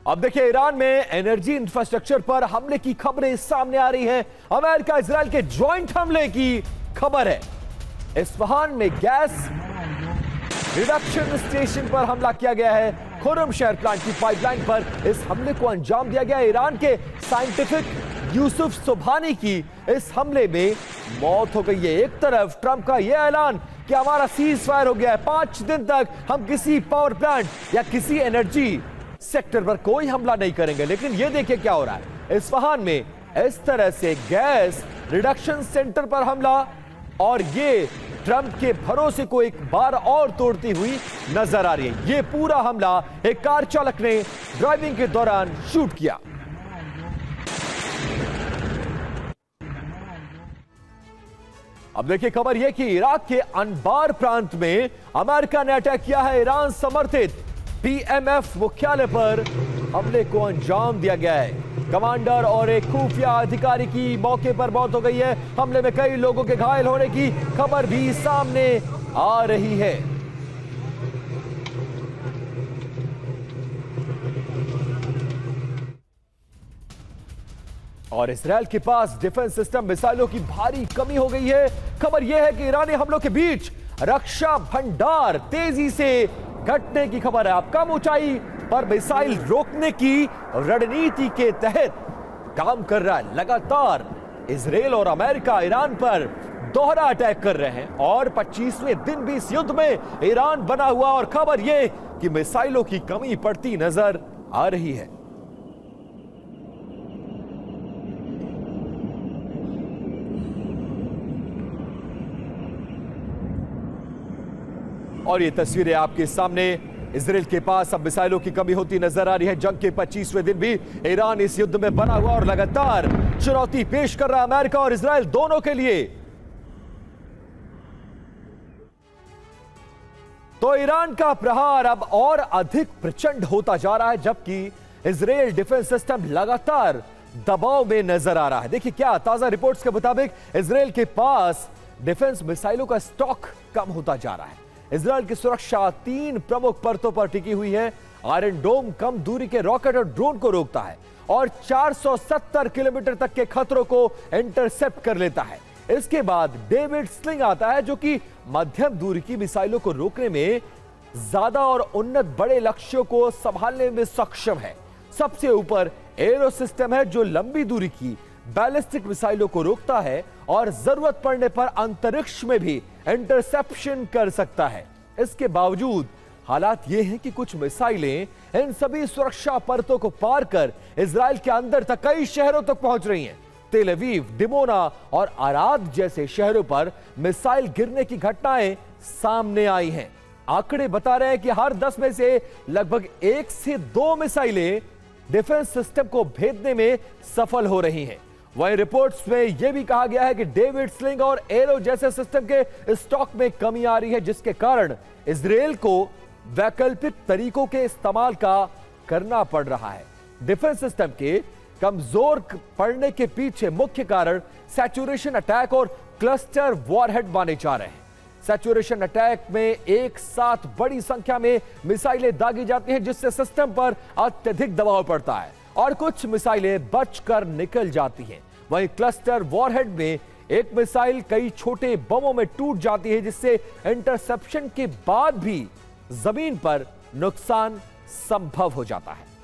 अब देखिए, ईरान में एनर्जी इंफ्रास्ट्रक्चर पर हमले की खबरें सामने आ रही हैं। अमेरिका इजराइल के ज्वाइंट हमले की खबर है। इस्फहान में गैस रिडक्शन स्टेशन पर हमला किया गया है। खुर्रमशहर प्लांट की पाइपलाइन पर इस हमले को अंजाम दिया गया। ईरान के साइंटिफिक यूसुफ सुबहानी की इस हमले में मौत हो गई है। एक तरफ ट्रंप का यह ऐलान कि हमारा सीज फायर हो गया है, 5 दिन तक हम किसी पावर प्लांट या किसी एनर्जी सेक्टर पर कोई हमला नहीं करेंगे। लेकिन यह देखिए क्या हो रहा है। इस्फहान में इस तरह से गैस रिडक्शन सेंटर पर हमला, और ये ट्रंप के भरोसे को एक बार और तोड़ती हुई नजर आ रही है। यह पूरा हमला एक कार चालक ने ड्राइविंग के दौरान शूट किया। अब देखिए खबर यह कि इराक के अनबार प्रांत में अमेरिका ने अटैक किया है। ईरान समर्थित पीएमएफ मुख्यालय पर हमले को अंजाम दिया गया है। कमांडर और एक खुफिया अधिकारी की मौके पर मौत हो गई है। हमले में कई लोगों के घायल होने की खबर भी सामने आ रही है। और इजराइल के पास डिफेंस सिस्टम मिसाइलों की भारी कमी हो गई है। खबर यह है कि ईरानी हमलों के बीच रक्षा भंडार तेजी से घटने की खबर है। अब कम ऊंचाई पर मिसाइल रोकने की रणनीति के तहत काम कर रहा है। लगातार इजराइल और अमेरिका ईरान पर दोहरा अटैक कर रहे हैं और 25वें दिन भी इस युद्ध में ईरान बना हुआ। और खबर यह कि मिसाइलों की कमी पड़ती नजर आ रही है। और ये तस्वीरें आपके सामने, इजराइल के पास अब मिसाइलों की कमी होती नजर आ रही है। जंग के 25वें दिन भी ईरान इस युद्ध में बना हुआ और लगातार चुनौती पेश कर रहा है अमेरिका और इजराइल दोनों के लिए। तो ईरान का प्रहार अब और अधिक प्रचंड होता जा रहा है, जबकि इजराइल डिफेंस सिस्टम लगातार दबाव में नजर आ रहा है। देखिए क्या ताजा रिपोर्ट्स के मुताबिक इजराइल के पास डिफेंस मिसाइलों का स्टॉक कम होता जा रहा है। इजराइल की सुरक्षा 3 प्रमुख परतों पर टिकी हुई है। आयरन डोम कम दूरी के रॉकेट और ड्रोन को रोकता है और 470 किलोमीटर तक के खतरों को इंटरसेप्ट कर लेता है। इसके बाद डेविड स्लिंग आता है, जो कि मध्यम दूरी की मिसाइलों को रोकने में ज्यादा और उन्नत बड़े लक्ष्यों को संभालने में सक्षम है। सबसे ऊपर एरो सिस्टम है, जो लंबी दूरी की बैलिस्टिक मिसाइलों को रोकता है और जरूरत पड़ने पर अंतरिक्ष में भी इंटरसेप्शन कर सकता है। इसके बावजूद हालात यह हैं कि कुछ मिसाइलें इन सभी सुरक्षा परतों को पार कर इजराइल के अंदर तक कई शहरों तक पहुंच रही हैं। तेल अवीव, डिमोना और आराद जैसे शहरों पर मिसाइल गिरने की घटनाएं सामने आई हैं। आंकड़े बता रहे हैं कि हर 10 में से लगभग 1 से 2 मिसाइलें डिफेंस सिस्टम को भेदने में सफल हो रही हैं। वहीं रिपोर्ट्स में यह भी कहा गया है कि डेविड स्लिंग और एरो जैसे सिस्टम के स्टॉक में कमी आ रही है, जिसके कारण इजराइल को वैकल्पिक तरीकों के इस्तेमाल का करना पड़ रहा है। डिफेंस सिस्टम के कमजोर पड़ने के पीछे मुख्य कारण सैचुरेशन अटैक और क्लस्टर वॉरहेड माने जा रहे हैं। सैचुरेशन अटैक में एक साथ बड़ी संख्या में मिसाइलें दागी जाती हैं, जिससे सिस्टम पर अत्यधिक दबाव पड़ता है और कुछ मिसाइलें बचकर निकल जाती हैं। वहीं क्लस्टर वॉरहेड में एक मिसाइल कई छोटे बमों में टूट जाती है, जिससे इंटरसेप्शन के बाद भी जमीन पर नुकसान संभव हो जाता है।